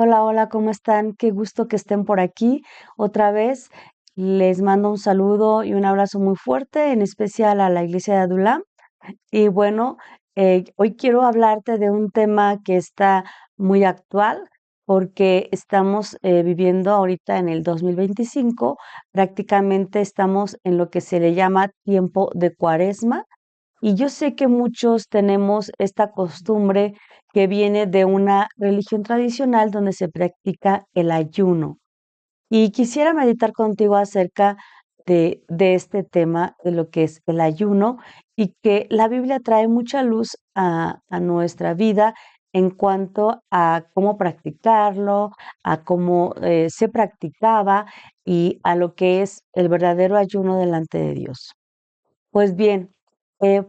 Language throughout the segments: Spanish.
Hola, hola, ¿cómo están? Qué gusto que estén por aquí. Otra vez les mando un saludo y un abrazo muy fuerte, en especial a la iglesia de Adulam. Y bueno, hoy quiero hablarte de un tema que está muy actual porque estamos viviendo ahorita en el 2025, prácticamente estamos en lo que se le llama tiempo de Cuaresma y yo sé que muchos tenemos esta costumbre que viene de una religión tradicional donde se practica el ayuno. Y quisiera meditar contigo acerca de este tema, de lo que es el ayuno, y que la Biblia trae mucha luz a nuestra vida en cuanto a cómo practicarlo, a cómo se practicaba y a lo que es el verdadero ayuno delante de Dios. Pues bien,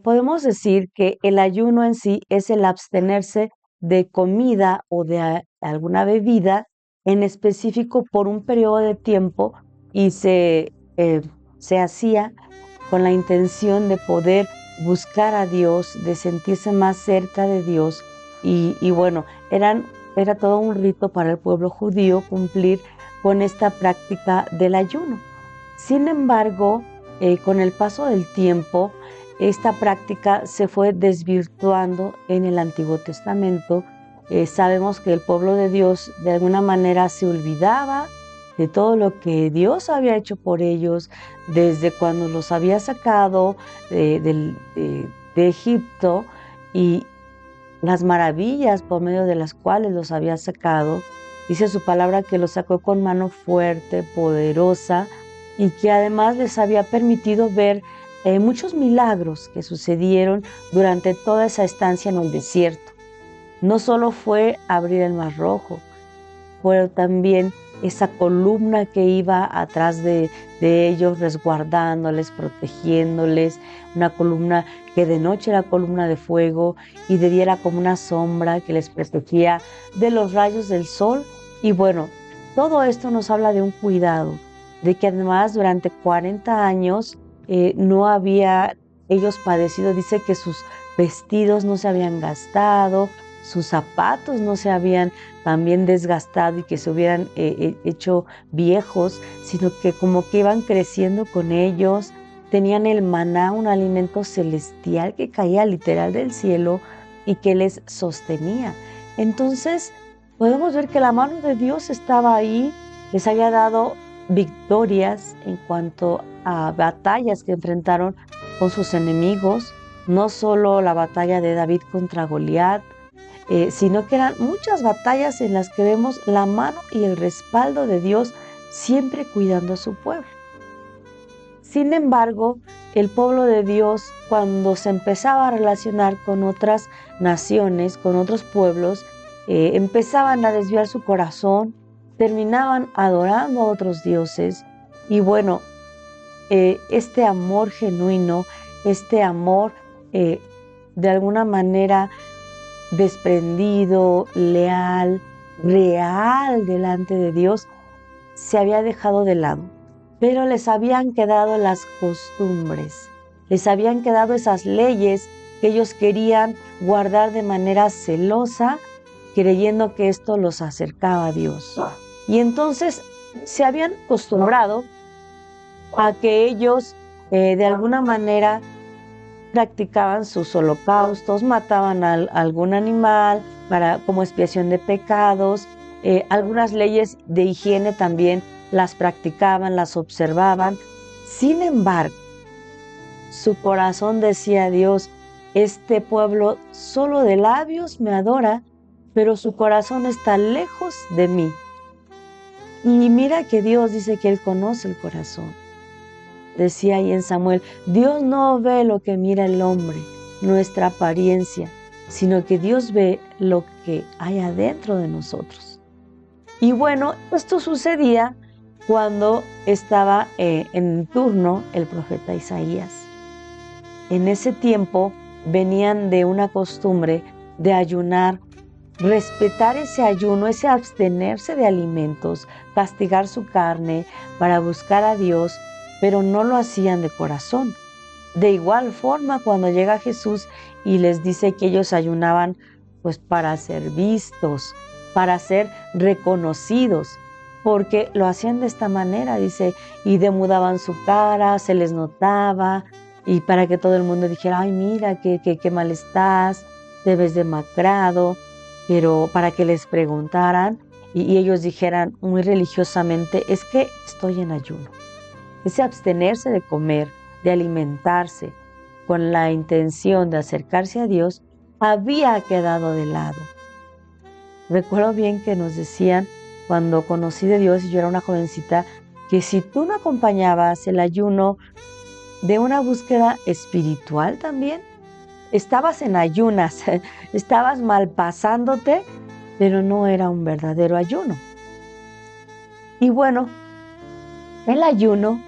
podemos decir que el ayuno en sí es el abstenerse de comida o de alguna bebida en específico por un periodo de tiempo y se hacía con la intención de poder buscar a Dios, de sentirse más cerca de Dios y bueno, era todo un rito para el pueblo judío cumplir con esta práctica del ayuno. Sin embargo, con el paso del tiempo, esta práctica se fue desvirtuando en el Antiguo Testamento. Sabemos que el pueblo de Dios de alguna manera se olvidaba de todo lo que Dios había hecho por ellos desde cuando los había sacado de Egipto y las maravillas por medio de las cuales los había sacado. Dice su palabra que los sacó con mano fuerte, poderosa, y que además les había permitido ver muchos milagros que sucedieron durante toda esa estancia en el desierto. No solo fue abrir el Mar Rojo, fue también esa columna que iba atrás de ellos, resguardándoles, protegiéndoles, una columna que de noche era columna de fuego y de día era como una sombra que les protegía de los rayos del sol. Y bueno, todo esto nos habla de un cuidado, de que además durante 40 años no había ellos padecido, dice que sus vestidos no se habían gastado, sus zapatos no se habían también desgastado y que se hubieran hecho viejos, sino que como que iban creciendo con ellos, tenían el maná, un alimento celestial que caía literal del cielo y que les sostenía. Entonces, podemos ver que la mano de Dios estaba ahí, les había dado victorias en cuanto a batallas que enfrentaron con sus enemigos, no solo la batalla de David contra Goliat, sino que eran muchas batallas en las que vemos la mano y el respaldo de Dios siempre cuidando a su pueblo. Sin embargo, el pueblo de Dios, cuando se empezaba a relacionar con otras naciones, con otros pueblos, empezaban a desviar su corazón, terminaban adorando a otros dioses y bueno, este amor genuino, este amor de alguna manera desprendido, leal, real delante de Dios, se había dejado de lado. Pero les habían quedado las costumbres, les habían quedado esas leyes que ellos querían guardar de manera celosa, creyendo que esto los acercaba a Dios. Y entonces se habían acostumbrado a que ellos de alguna manera practicaban sus holocaustos, mataban a algún animal como expiación de pecados, algunas leyes de higiene también las practicaban, las observaban. Sin embargo, su corazón decía a Dios, este pueblo solo de labios me adora, pero su corazón está lejos de mí. Y mira que Dios dice que Él conoce el corazón. Decía ahí en Samuel, Dios no ve lo que mira el hombre, nuestra apariencia, sino que Dios ve lo que hay adentro de nosotros. Y bueno, esto sucedía cuando estaba en turno el profeta Isaías. En ese tiempo venían de una costumbre de ayunar, respetar ese ayuno, ese abstenerse de alimentos, castigar su carne para buscar a Dios, pero no lo hacían de corazón. De igual forma, cuando llega Jesús y les dice que ellos ayunaban pues para ser vistos, para ser reconocidos, porque lo hacían de esta manera, dice, y demudaban su cara, se les notaba, y para que todo el mundo dijera, ay, mira, qué mal estás, te ves demacrado, pero para que les preguntaran y ellos dijeran muy religiosamente, es que estoy en ayuno. Ese abstenerse de comer, de alimentarse, con la intención de acercarse a Dios, había quedado de lado. Recuerdo bien que nos decían, cuando conocí de Dios y yo era una jovencita, que si tú no acompañabas el ayuno de una búsqueda espiritual también, estabas en ayunas, estabas malpasándote, pero no era un verdadero ayuno. Y bueno, el ayuno,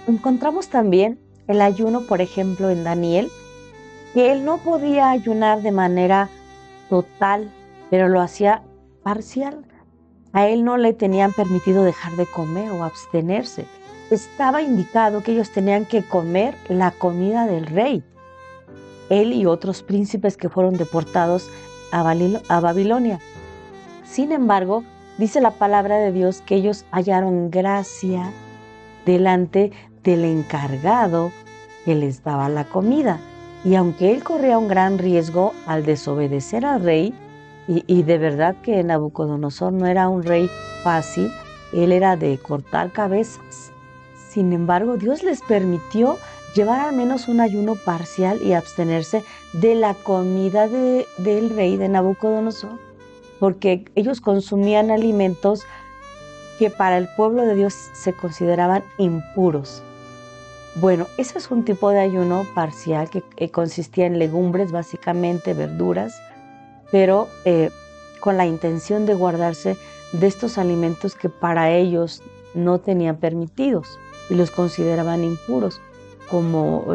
encontramos también el ayuno, por ejemplo, en Daniel, que él no podía ayunar de manera total, pero lo hacía parcial. A él no le tenían permitido dejar de comer o abstenerse. Estaba indicado que ellos tenían que comer la comida del rey. Él y otros príncipes que fueron deportados a Babilonia. Sin embargo, dice la palabra de Dios que ellos hallaron gracia delante del encargado que les daba la comida. Y aunque él corría un gran riesgo al desobedecer al rey, y de verdad que Nabucodonosor no era un rey fácil, él era de cortar cabezas. Sin embargo, Dios les permitió llevar al menos un ayuno parcial y abstenerse de la comida del rey de Nabucodonosor, porque ellos consumían alimentos que para el pueblo de Dios se consideraban impuros. Bueno, ese es un tipo de ayuno parcial que consistía en legumbres, básicamente verduras, pero con la intención de guardarse de estos alimentos que para ellos no tenían permitidos y los consideraban impuros, como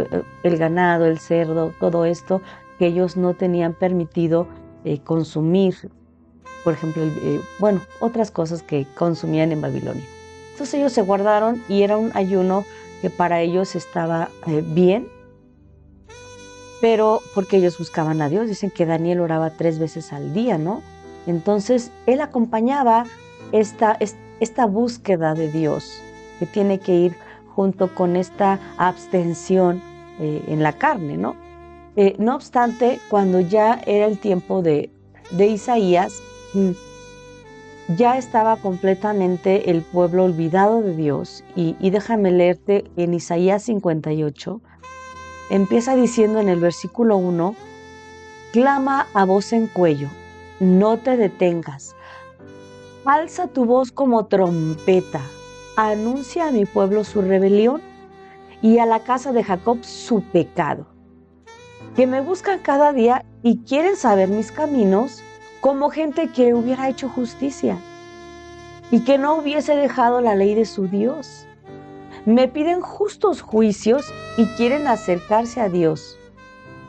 el ganado, el cerdo, todo esto que ellos no tenían permitido consumir. Por ejemplo, otras cosas que consumían en Babilonia. Entonces ellos se guardaron y era un ayuno que para ellos estaba bien, pero porque ellos buscaban a Dios. Dicen que Daniel oraba 3 veces al día, ¿no? Entonces él acompañaba esta búsqueda de Dios, que tiene que ir junto con esta abstención en la carne, ¿no? No obstante, cuando ya era el tiempo de Isaías, ya estaba completamente el pueblo olvidado de Dios. Y déjame leerte en Isaías 58. Empieza diciendo en el versículo 1, clama a voz en cuello, no te detengas. Alza tu voz como trompeta, anuncia a mi pueblo su rebelión y a la casa de Jacob su pecado. Que me buscan cada día y quieren saber mis caminos, como gente que hubiera hecho justicia y que no hubiese dejado la ley de su Dios. Me piden justos juicios y quieren acercarse a Dios.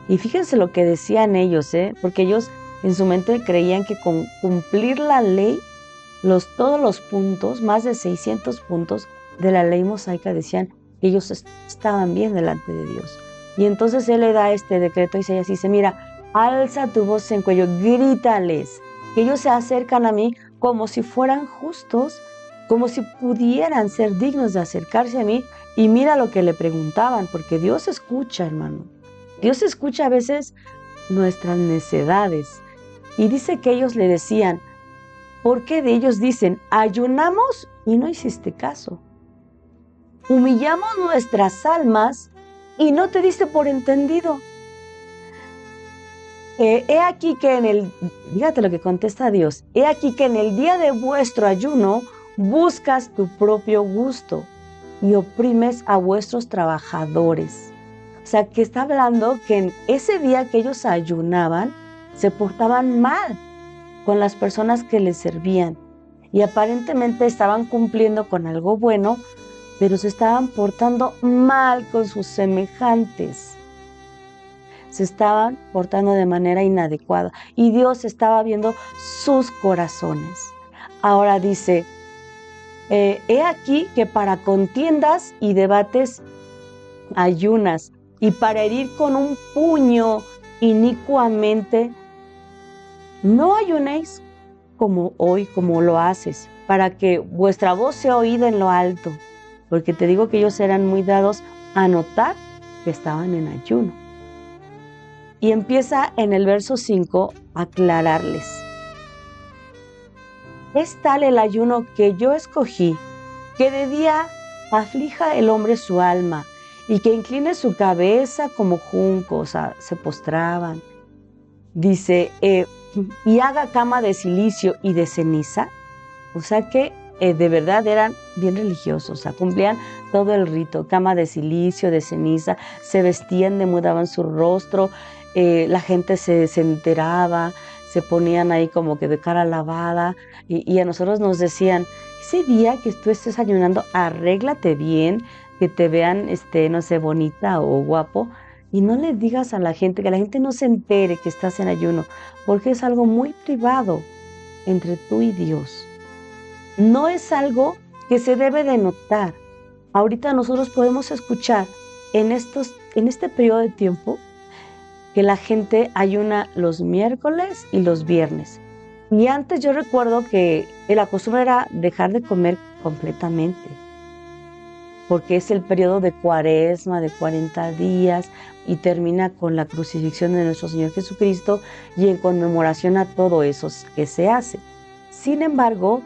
Y fíjense lo que decían ellos, porque ellos en su mente creían que con cumplir la ley, todos los puntos, más de 600 puntos de la ley mosaica, decían que ellos estaban bien delante de Dios. Y entonces él le da este decreto a Isaías y dice, mira, alza tu voz en cuello, grítales, que ellos se acercan a mí como si fueran justos, como si pudieran ser dignos de acercarse a mí. Y mira lo que le preguntaban, porque Dios escucha, hermano. Dios escucha a veces nuestras necedades. Y dice que ellos le decían, ¿por qué de ellos dicen, ayunamos y no hiciste caso? Humillamos nuestras almas y no te diste por entendido. He aquí que fíjate lo que contesta Dios, he aquí que en el día de vuestro ayuno buscas tu propio gusto y oprimes a vuestros trabajadores. O sea, que está hablando que en ese día que ellos ayunaban, se portaban mal con las personas que les servían y aparentemente estaban cumpliendo con algo bueno, pero se estaban portando mal con sus semejantes. Se estaban portando de manera inadecuada y Dios estaba viendo sus corazones. Ahora dice, he aquí que para contiendas y debates ayunas y para herir con un puño inicuamente, no ayunéis como hoy, como lo haces, para que vuestra voz sea oída en lo alto, porque te digo que ellos eran muy dados a notar que estaban en ayuno. Y empieza en el verso 5 a aclararles. Es tal el ayuno que yo escogí, que de día aflija el hombre su alma, y que incline su cabeza como junco, o sea, se postraban. Dice, y haga cama de silicio y de ceniza. O sea que de verdad eran bien religiosos, o sea, cumplían todo el rito, cama de silicio, de ceniza, se vestían, demudaban su rostro, la gente se enteraba, se ponían ahí como que de cara lavada, y a nosotros nos decían, ese día que tú estés ayunando, arréglate bien, que te vean, no sé, bonita o guapo, y no le digas a la gente, que la gente no se entere que estás en ayuno, porque es algo muy privado entre tú y Dios. No es algo que se debe de notar. Ahorita nosotros podemos escuchar en este periodo de tiempo que la gente ayuna los miércoles y los viernes. Y antes yo recuerdo que la costumbre era dejar de comer completamente, porque es el periodo de Cuaresma, de 40 días, y termina con la crucifixión de nuestro Señor Jesucristo y en conmemoración a todo eso que se hace. Sin embargo,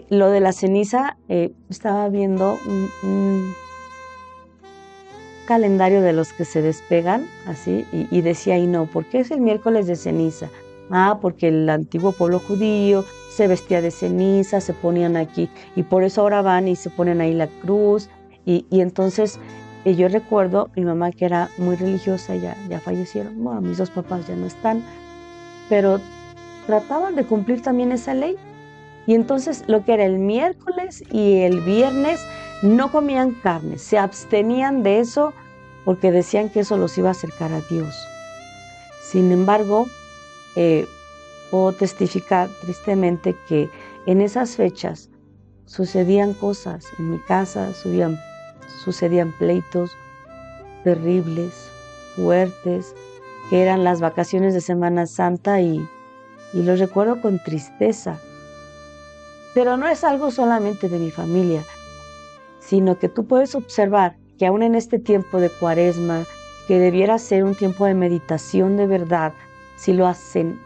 lo de la ceniza, estaba viendo un calendario de los que se despegan, así, y decía, y no, ¿por qué es el miércoles de ceniza? Ah, porque el antiguo pueblo judío se vestía de ceniza, se ponían aquí, y por eso ahora van y se ponen ahí la cruz, y entonces yo recuerdo, mi mamá que era muy religiosa, ya fallecieron, bueno, mis dos papás ya no están, pero trataban de cumplir también esa ley. Y entonces lo que era el miércoles y el viernes no comían carne, se abstenían de eso porque decían que eso los iba a acercar a Dios. Sin embargo, puedo testificar tristemente que en esas fechas sucedían cosas. En mi casa sucedían pleitos terribles, fuertes, que eran las vacaciones de Semana Santa y los recuerdo con tristeza. Pero no es algo solamente de mi familia, sino que tú puedes observar que aún en este tiempo de Cuaresma, que debiera ser un tiempo de meditación de verdad, si lo hacen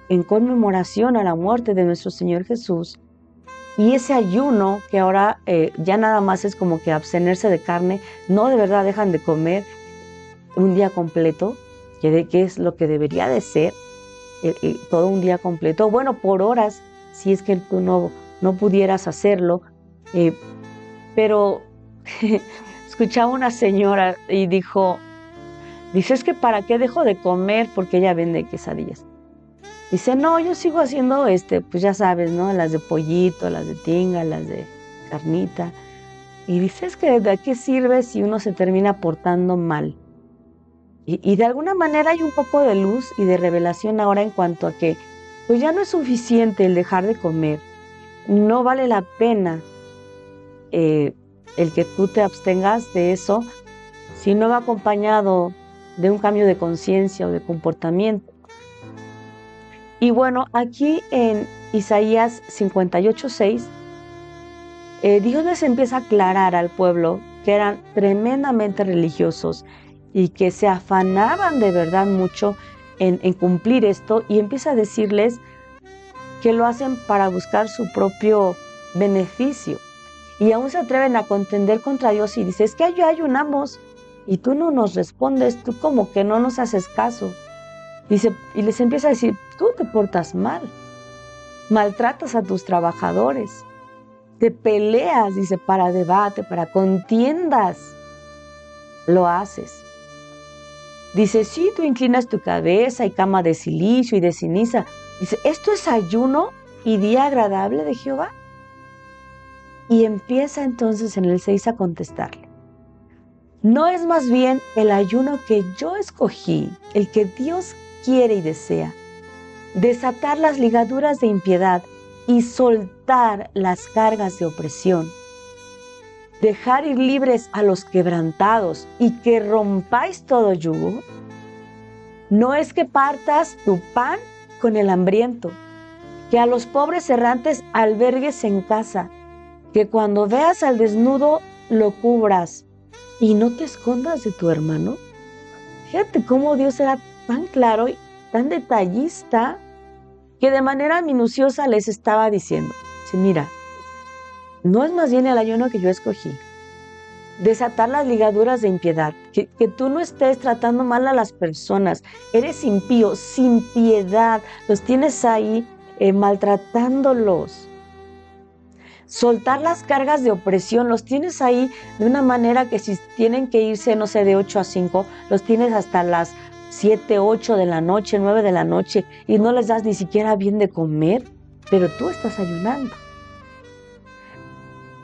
en conmemoración a la muerte de nuestro Señor Jesús, y ese ayuno que ahora ya nada más es como que abstenerse de carne, no de verdad dejan de comer un día completo, que es lo que debería de ser, todo un día completo, bueno, por horas, si es que tú no pudieras hacerlo, pero escuchaba una señora y dice, es que ¿para qué dejo de comer? Porque ella vende quesadillas. Dice, no, yo sigo haciendo, pues ya sabes, ¿no? Las de pollito, las de tinga, las de carnita. Y dice, es que ¿de qué sirve si uno se termina portando mal? Y de alguna manera hay un poco de luz y de revelación ahora en cuanto a que, pues ya no es suficiente el dejar de comer. No vale la pena el que tú te abstengas de eso si no va acompañado de un cambio de conciencia o de comportamiento. Y bueno, aquí en Isaías 58:6, Dios les empieza a aclarar al pueblo que eran tremendamente religiosos y que se afanaban de verdad mucho en cumplir esto, y empieza a decirles que lo hacen para buscar su propio beneficio. Y aún se atreven a contender contra Dios y dice, es que ya ayunamos y tú no nos respondes, tú como que no nos haces caso. Dice, y les empieza a decir, tú te portas mal, maltratas a tus trabajadores, te peleas, dice, para debate, para contiendas, lo haces. Dice, sí, tú inclinas tu cabeza y cama de silicio y de ceniza. Dice, ¿esto es ayuno y día agradable de Jehová? Y empieza entonces en el 6 a contestarle. ¿No es más bien el ayuno que yo escogí, el que Dios quiere y desea? Desatar las ligaduras de impiedad y soltar las cargas de opresión. Dejar ir libres a los quebrantados y que rompáis todo yugo. No es que partas tu pan con el hambriento, que a los pobres errantes albergues en casa, que cuando veas al desnudo lo cubras y no te escondas de tu hermano. Fíjate cómo Dios era tan claro y tan detallista que de manera minuciosa les estaba diciendo, sí, mira, no es más bien el ayuno que yo escogí, desatar las ligaduras de impiedad, que tú no estés tratando mal a las personas, eres impío, sin piedad, los tienes ahí maltratándolos. Soltar las cargas de opresión, los tienes ahí de una manera que si tienen que irse, no sé, de 8 a 5, los tienes hasta las 7, 8 de la noche, 9 de la noche, y no les das ni siquiera bien de comer, pero tú estás ayunando.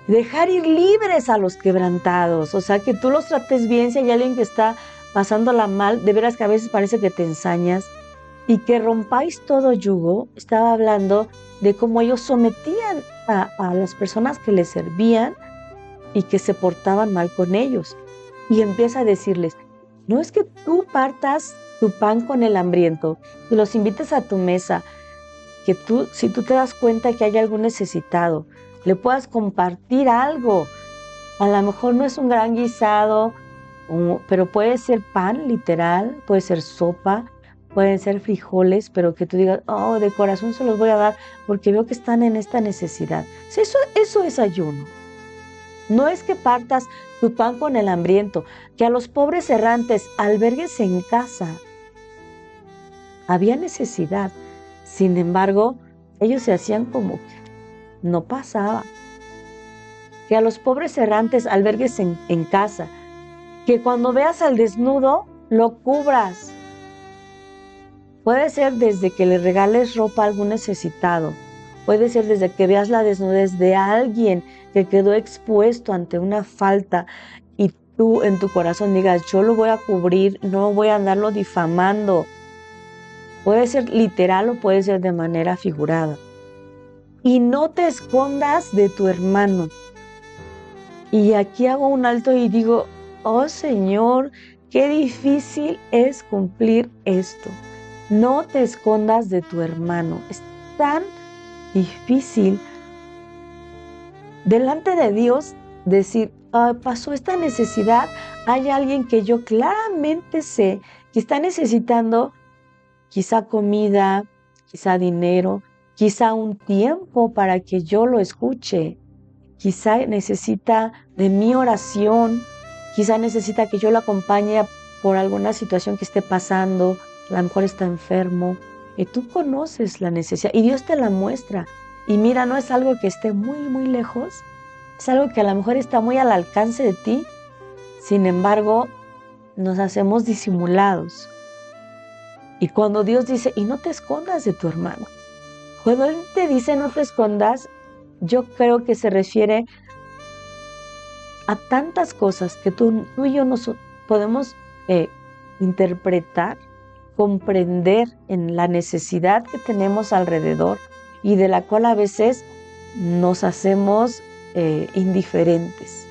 Dejar ir libres a los quebrantados, o sea, que tú los trates bien. Si hay alguien que está pasándola mal, de veras que a veces parece que te ensañas, y que rompáis todo yugo. Estaba hablando de cómo ellos sometían a las personas que les servían y que se portaban mal con ellos. Y empieza a decirles, no es que tú partas tu pan con el hambriento, que los invites a tu mesa, que tú, si tú te das cuenta que hay algún necesitado, le puedas compartir algo. A lo mejor no es un gran guisado, pero puede ser pan literal, puede ser sopa, pueden ser frijoles, pero que tú digas, oh, de corazón se los voy a dar porque veo que están en esta necesidad. Sí, eso es ayuno. No es que partas tu pan con el hambriento, que a los pobres errantes albergues en casa. Había necesidad. Sin embargo, ellos se hacían como que no pasaba. Que a los pobres errantes albergues en casa. Que cuando veas al desnudo, lo cubras. Puede ser desde que le regales ropa a algún necesitado. Puede ser desde que veas la desnudez de alguien que quedó expuesto ante una falta y tú en tu corazón digas, yo lo voy a cubrir, no voy a andarlo difamando. Puede ser literal o puede ser de manera figurada. Y no te escondas de tu hermano. Y aquí hago un alto y digo, oh Señor, qué difícil es cumplir esto. No te escondas de tu hermano. Es tan difícil delante de Dios decir, pasó esta necesidad, hay alguien que yo claramente sé que está necesitando quizá comida, quizá dinero, quizá un tiempo para que yo lo escuche, quizá necesita de mi oración, quizá necesita que yo lo acompañe por alguna situación que esté pasando, a lo mejor está enfermo, y tú conoces la necesidad y Dios te la muestra. Y mira, no es algo que esté muy, muy lejos, es algo que a lo mejor está muy al alcance de ti, sin embargo, nos hacemos disimulados. Y cuando Dios dice, y no te escondas de tu hermano, cuando Él te dice no te escondas, yo creo que se refiere a tantas cosas que tú y yo podemos interpretar, comprender en la necesidad que tenemos alrededor y de la cual a veces nos hacemos indiferentes.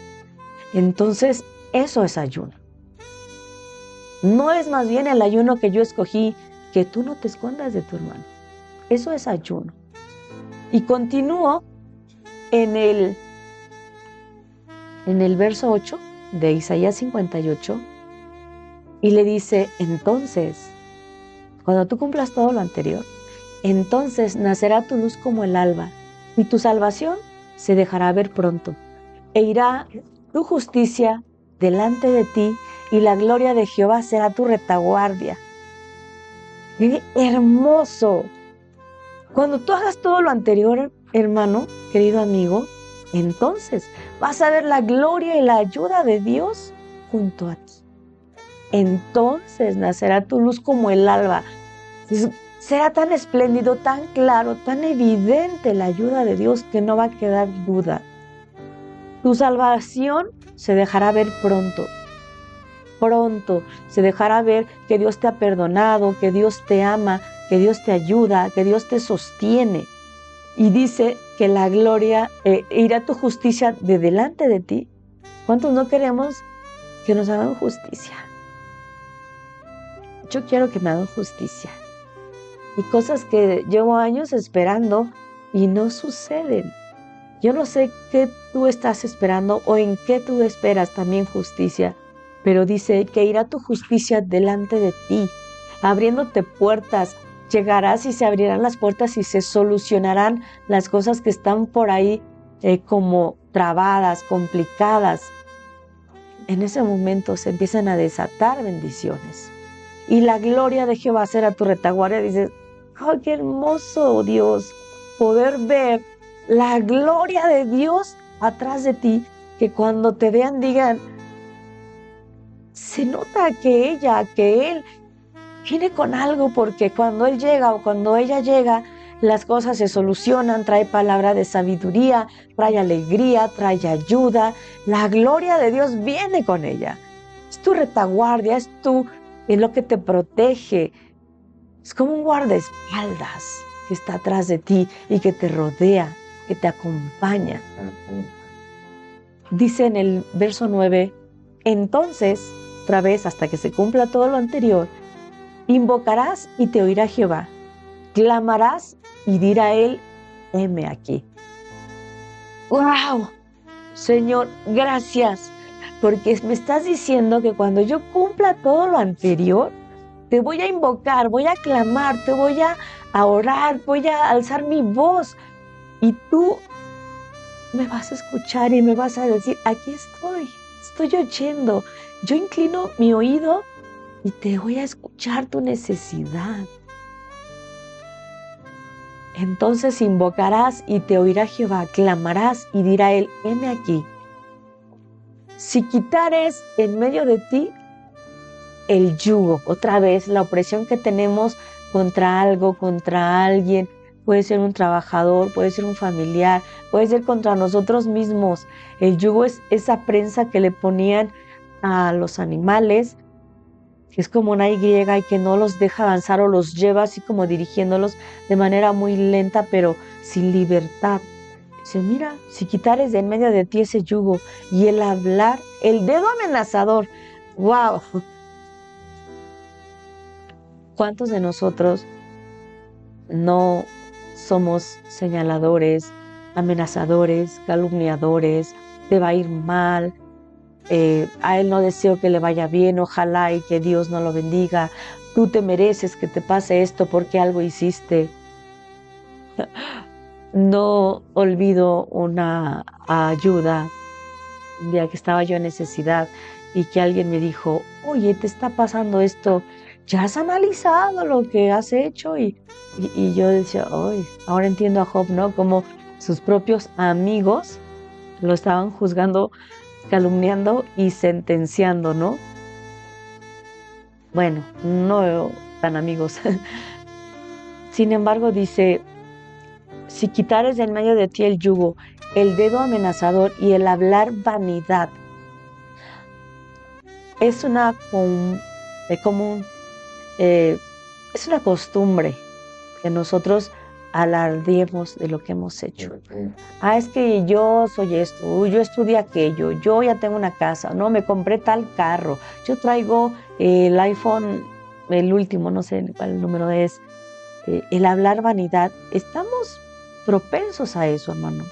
Entonces, eso es ayuno. No es más bien el ayuno que yo escogí, que tú no te escondas de tu hermano. Eso es ayuno. Y continúo en el verso 8 de Isaías 58 y le dice, entonces, cuando tú cumplas todo lo anterior, entonces nacerá tu luz como el alba y tu salvación se dejará ver pronto e irá tu justicia delante de ti y la gloria de Jehová será tu retaguardia. ¡Qué hermoso! Cuando tú hagas todo lo anterior, hermano, querido amigo, entonces vas a ver la gloria y la ayuda de Dios junto a ti. Entonces nacerá tu luz como el alba. Será tan espléndido, tan claro, tan evidente la ayuda de Dios que no va a quedar duda. Tu salvación se dejará ver pronto. Pronto se dejará ver que Dios te ha perdonado, que Dios te ama, que Dios te ayuda, que Dios te sostiene. Y dice que la gloria irá tu justicia de delante de ti. ¿Cuántos no queremos que nos hagan justicia? yo quiero que me hagan justicia. Y cosas que llevo años esperando y no suceden. Yo no sé qué tú estás esperando o en qué tú esperas también justicia, pero dice que irá tu justicia delante de ti, abriéndote puertas. Llegarás y se abrirán las puertas y se solucionarán las cosas que están por ahí como trabadas, complicadas. En ese momento se empiezan a desatar bendiciones. Y la gloria de Jehová será tu retaguardia. Dices, ¡ay, qué hermoso, Dios! Poder ver la gloria de Dios atrás de ti, que cuando te vean digan, se nota que él viene con algo, porque cuando él llega o cuando ella llega, las cosas se solucionan, trae palabra de sabiduría, trae alegría, trae ayuda. La gloria de Dios viene con ella. Es tu retaguardia, es lo que te protege. Es como un guardaespaldas que está atrás de ti y que te rodea, que te acompaña. Dice en el verso 9, entonces, otra vez hasta que se cumpla todo lo anterior, invocarás y te oirá Jehová, clamarás y dirá él, heme aquí. ¡Wow! Señor, gracias, porque me estás diciendo que cuando yo cumpla todo lo anterior, te voy a invocar, voy a clamar, te voy a orar, voy a alzar mi voz y tú me vas a escuchar y me vas a decir, aquí estoy oyendo. Yo inclino mi oído y te voy a escuchar tu necesidad. Entonces invocarás y te oirá Jehová, clamarás y dirá él, heme aquí. Si quitares en medio de ti el yugo, otra vez la opresión que tenemos contra algo, contra alguien, puede ser un trabajador, puede ser un familiar, puede ser contra nosotros mismos. El yugo es esa prensa que le ponían a los animales, que es como una Y y que no los deja avanzar o los lleva así como dirigiéndolos de manera muy lenta, pero sin libertad. Dice, mira, si quitares de en medio de ti ese yugo y el hablar, el dedo amenazador, ¡wow! ¿Cuántos de nosotros no somos señaladores, amenazadores, calumniadores? Te va a ir mal, a él no deseo que le vaya bien, ojalá y que Dios no lo bendiga, tú te mereces que te pase esto porque algo hiciste. No olvido una ayuda, un día que estaba yo en necesidad y que alguien me dijo, oye, te está pasando esto, ¿ya has analizado lo que has hecho? Y yo decía, ay, ahora entiendo a Job, ¿no? Como sus propios amigos lo estaban juzgando, calumniando y sentenciando, ¿no? Bueno, no tan amigos. Sin embargo, dice, si quitares de en medio de ti el yugo, el dedo amenazador y el hablar vanidad, es una es una costumbre que nosotros alardeemos de lo que hemos hecho. Es que yo soy esto, yo estudié aquello, yo ya tengo una casa, no, me compré tal carro, yo traigo el iPhone, el último, no sé cuál número es. El hablar vanidad, estamos propensos a eso, hermano.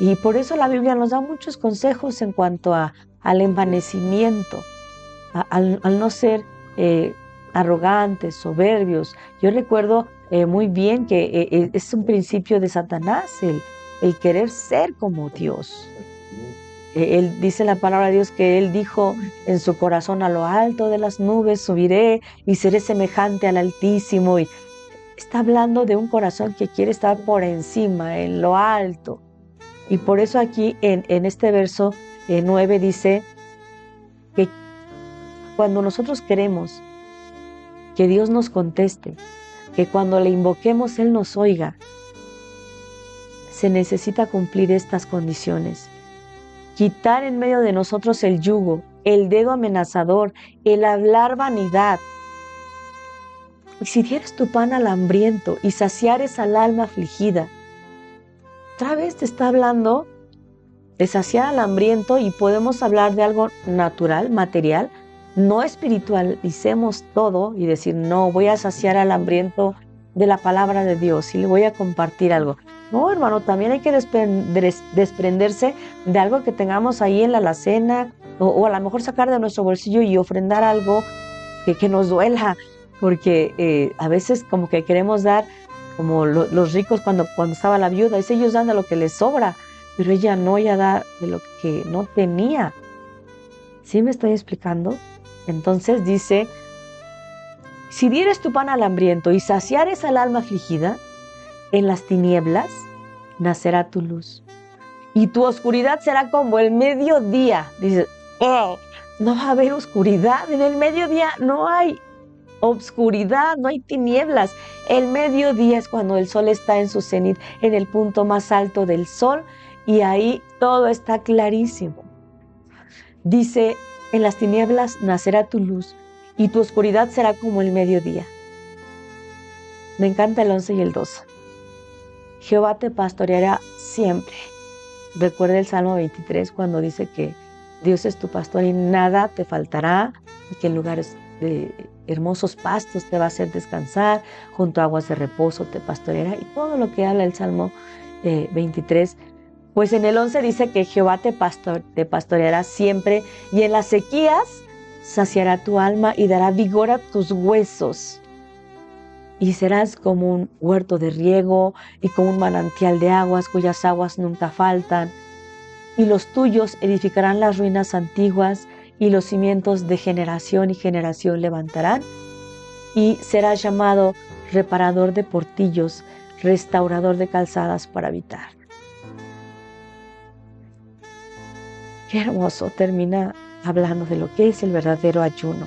Y por eso la Biblia nos da muchos consejos en cuanto al envanecimiento, al no ser arrogantes, soberbios. Yo recuerdo muy bien que es un principio de Satanás el querer ser como Dios. Él dice en la palabra de Dios que él dijo en su corazón, a lo alto de las nubes subiré y seré semejante al Altísimo. Y está hablando de un corazón que quiere estar por encima, en lo alto. Y por eso aquí en este verso 9 dice que cuando nosotros queremos que Dios nos conteste, que cuando le invoquemos Él nos oiga, se necesita cumplir estas condiciones. Quitar en medio de nosotros el yugo, el dedo amenazador, el hablar vanidad. Y si dieres tu pan al hambriento y saciares al alma afligida. Otra vez te está hablando de saciar al hambriento y podemos hablar de algo natural, material, no espiritualicemos todo y decir, no, voy a saciar al hambriento de la palabra de Dios y le voy a compartir algo. No, hermano, también hay que desprenderse de algo que tengamos ahí en la alacena o a lo mejor sacar de nuestro bolsillo y ofrendar algo que nos duela, porque a veces como que queremos dar como los ricos cuando estaba la viuda, es ellos dan de lo que les sobra, pero ella no, ella da de lo que no tenía. ¿Sí me estoy explicando? Entonces dice, si dieres tu pan al hambriento y saciares al alma afligida, en las tinieblas nacerá tu luz y tu oscuridad será como el mediodía. Dice, oh, no va a haber oscuridad en el mediodía, no hay obscuridad, no hay tinieblas. El mediodía es cuando el sol está en su cenit, en el punto más alto del sol, y ahí todo está clarísimo. Dice, en las tinieblas nacerá tu luz y tu oscuridad será como el mediodía. Me encanta el 11 y el 12. Jehová te pastoreará siempre. Recuerda el Salmo 23 cuando dice que Dios es tu pastor y nada te faltará, y que en lugares de hermosos pastos te va a hacer descansar, junto a aguas de reposo te pastoreará, y todo lo que habla el Salmo 23. Pues en el 11 dice que Jehová te pastoreará siempre, y en las sequías saciará tu alma y dará vigor a tus huesos. Y serás como un huerto de riego y como un manantial de aguas cuyas aguas nunca faltan. Y los tuyos edificarán las ruinas antiguas y los cimientos de generación y generación levantarán. Y serás llamado reparador de portillos, restaurador de calzadas para habitar. Qué hermoso, termina hablando de lo que es el verdadero ayuno.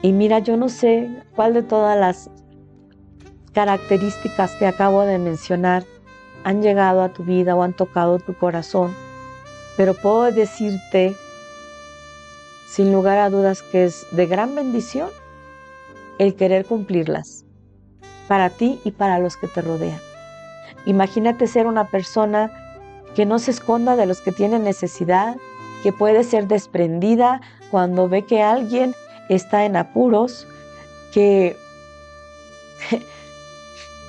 Y mira, yo no sé cuál de todas las características que acabo de mencionar han llegado a tu vida o han tocado tu corazón, pero puedo decirte, sin lugar a dudas, que es de gran bendición el querer cumplirlas para ti y para los que te rodean. Imagínate ser una persona que no se esconda de los que tienen necesidad, que puede ser desprendida cuando ve que alguien está en apuros, que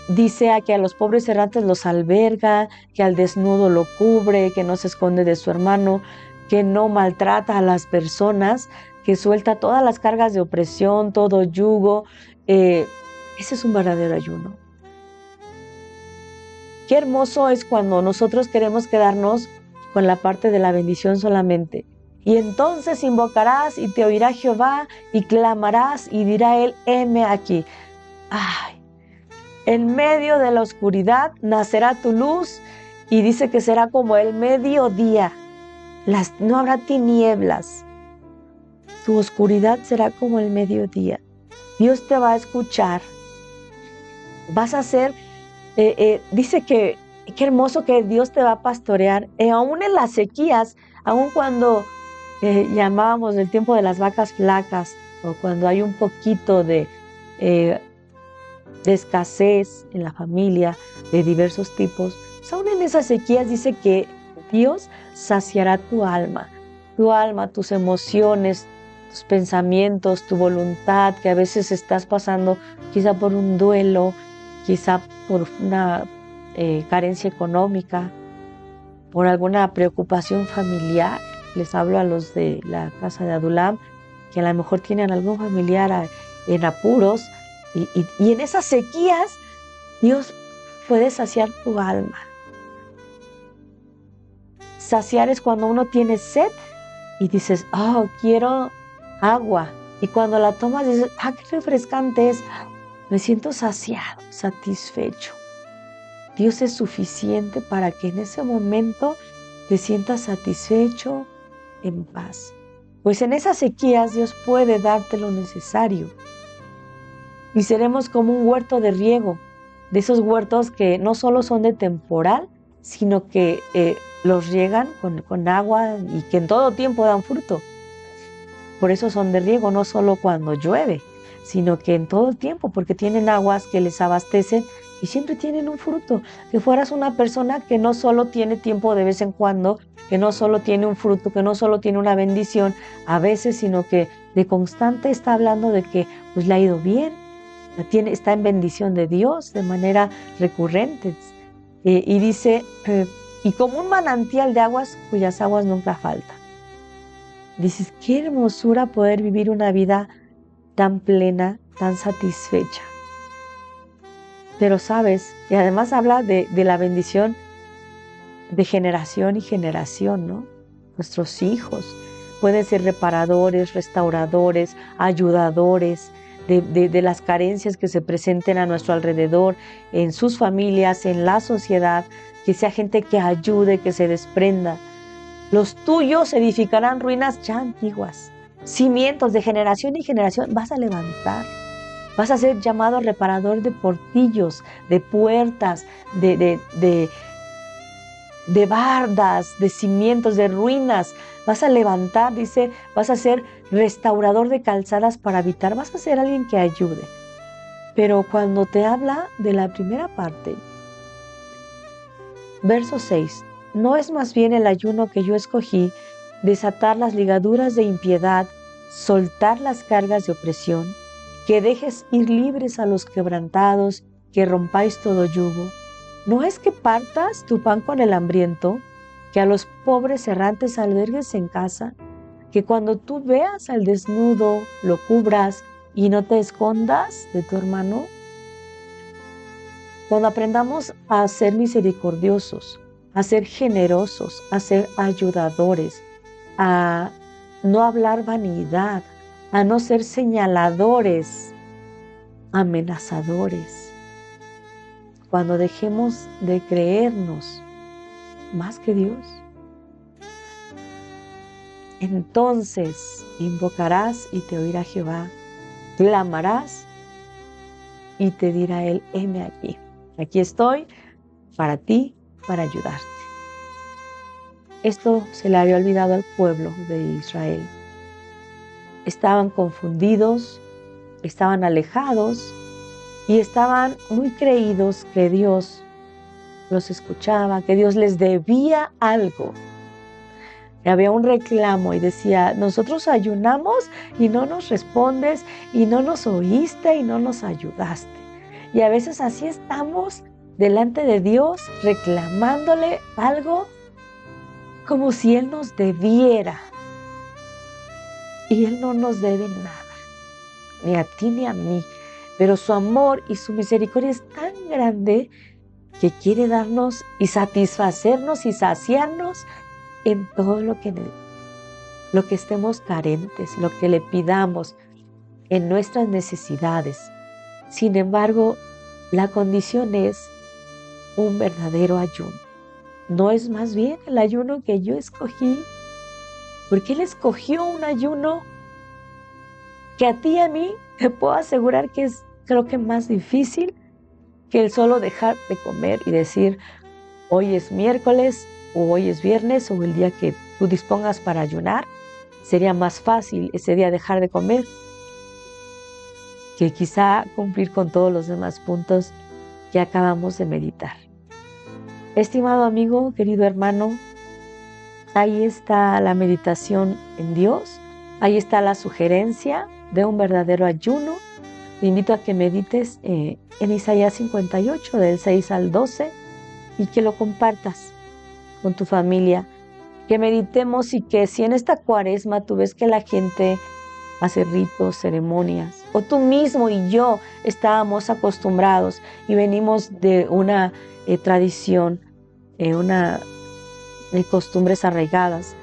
dice que a los pobres errantes los alberga, que al desnudo lo cubre, que no se esconde de su hermano, que no maltrata a las personas, que suelta todas las cargas de opresión, todo yugo. Ese es un verdadero ayuno. Qué hermoso es cuando nosotros queremos quedarnos con la parte de la bendición solamente. Y entonces invocarás y te oirá Jehová y clamarás y dirá él, heme aquí. Ay, en medio de la oscuridad nacerá tu luz y dice que será como el mediodía. No habrá tinieblas. Tu oscuridad será como el mediodía. Dios te va a escuchar. Vas a ser, dice que qué hermoso que Dios te va a pastorear. Aún en las sequías, aún cuando llamábamos el tiempo de las vacas flacas, o cuando hay un poquito de escasez en la familia de diversos tipos, pues aún en esas sequías dice que Dios saciará tu alma, tus emociones, tus pensamientos, tu voluntad, que a veces estás pasando quizá por un duelo, quizá por una carencia económica, por alguna preocupación familiar. Les hablo a los de la casa de Adulam, que a lo mejor tienen algún familiar en apuros, y en esas sequías Dios puede saciar tu alma. Saciar es cuando uno tiene sed y dices, oh, quiero agua. Y cuando la tomas dices, ah, qué refrescante es. Me siento saciado, satisfecho. Dios es suficiente para que en ese momento te sientas satisfecho, en paz. Pues en esas sequías Dios puede darte lo necesario. Y seremos como un huerto de riego, de esos huertos que no solo son de temporal, sino que los riegan con agua y que en todo tiempo dan fruto. Por eso son de riego, no solo cuando llueve, sino que en todo tiempo, porque tienen aguas que les abastecen y siempre tienen un fruto. Que fueras una persona que no solo tiene tiempo de vez en cuando que no solo tiene un fruto, que no solo tiene una bendición a veces, sino que de constante está hablando de que pues le ha ido bien, está en bendición de Dios de manera recurrente. Y dice, y como un manantial de aguas cuyas aguas nunca faltan. Dices, qué hermosura poder vivir una vida tan plena, tan satisfecha. Pero sabes, y además habla de la bendición de generación y generación, ¿no? Nuestros hijos pueden ser reparadores, restauradores, ayudadores de las carencias que se presenten a nuestro alrededor, en sus familias, en la sociedad, que sea gente que ayude, que se desprenda. Los tuyos edificarán ruinas ya antiguas, cimientos de generación y generación vas a levantar. Vas a ser llamado reparador de portillos, de puertas, de bardas, de cimientos, de ruinas. Vas a levantar, dice, vas a ser restaurador de calzadas para habitar. Vas a ser alguien que ayude. Pero cuando te habla de la primera parte, verso 6, ¿no es más bien el ayuno que yo escogí, desatar las ligaduras de impiedad, soltar las cargas de opresión, que dejes ir libres a los quebrantados, que rompáis todo yugo? ¿No es que partas tu pan con el hambriento, que a los pobres errantes albergues en casa, que cuando tú veas al desnudo lo cubras y no te escondas de tu hermano? Cuando aprendamos a ser misericordiosos, a ser generosos, a ser ayudadores, a no hablar vanidad, a no ser señaladores, amenazadores. Cuando dejemos de creernos más que Dios, entonces invocarás y te oirá Jehová, clamarás y te dirá Él, heme aquí. Aquí estoy para ti, para ayudarte. Esto se le había olvidado al pueblo de Israel. Estaban confundidos, estaban alejados y estaban muy creídos que Dios los escuchaba, que Dios les debía algo. Y había un reclamo y decía, nosotros ayunamos y no nos respondes y no nos oíste y no nos ayudaste. Y a veces así estamos delante de Dios reclamándole algo como si Él nos debiera. Y Él no nos debe nada, ni a ti ni a mí. Pero su amor y su misericordia es tan grande que quiere darnos y satisfacernos y saciarnos en todo lo que estemos carentes, lo que le pidamos, en nuestras necesidades. Sin embargo, la condición es un verdadero ayuno. ¿No es más bien el ayuno que yo escogí? Porque Él escogió un ayuno que a ti y a mí te puedo asegurar que es, creo que más difícil que el solo dejar de comer y decir, hoy es miércoles o hoy es viernes o el día que tú dispongas para ayunar. Sería más fácil ese día dejar de comer que quizá cumplir con todos los demás puntos que acabamos de meditar. Estimado amigo, querido hermano, ahí está la meditación en Dios, ahí está la sugerencia de un verdadero ayuno. Te invito a que medites en Isaías 58, del 6 al 12, y que lo compartas con tu familia, que meditemos y que si en esta cuaresma tú ves que la gente hace ritos, ceremonias, o tú mismo y yo estábamos acostumbrados y venimos de una tradición, de costumbres arraigadas,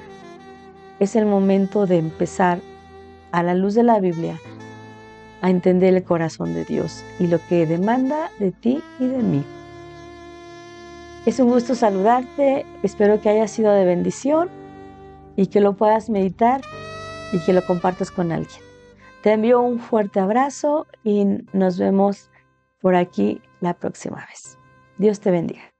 es el momento de empezar a la luz de la Biblia a entender el corazón de Dios y lo que demanda de ti y de mí. Es un gusto saludarte, espero que haya sido de bendición y que lo puedas meditar y que lo compartas con alguien. Te envío un fuerte abrazo y nos vemos por aquí la próxima vez. Dios te bendiga.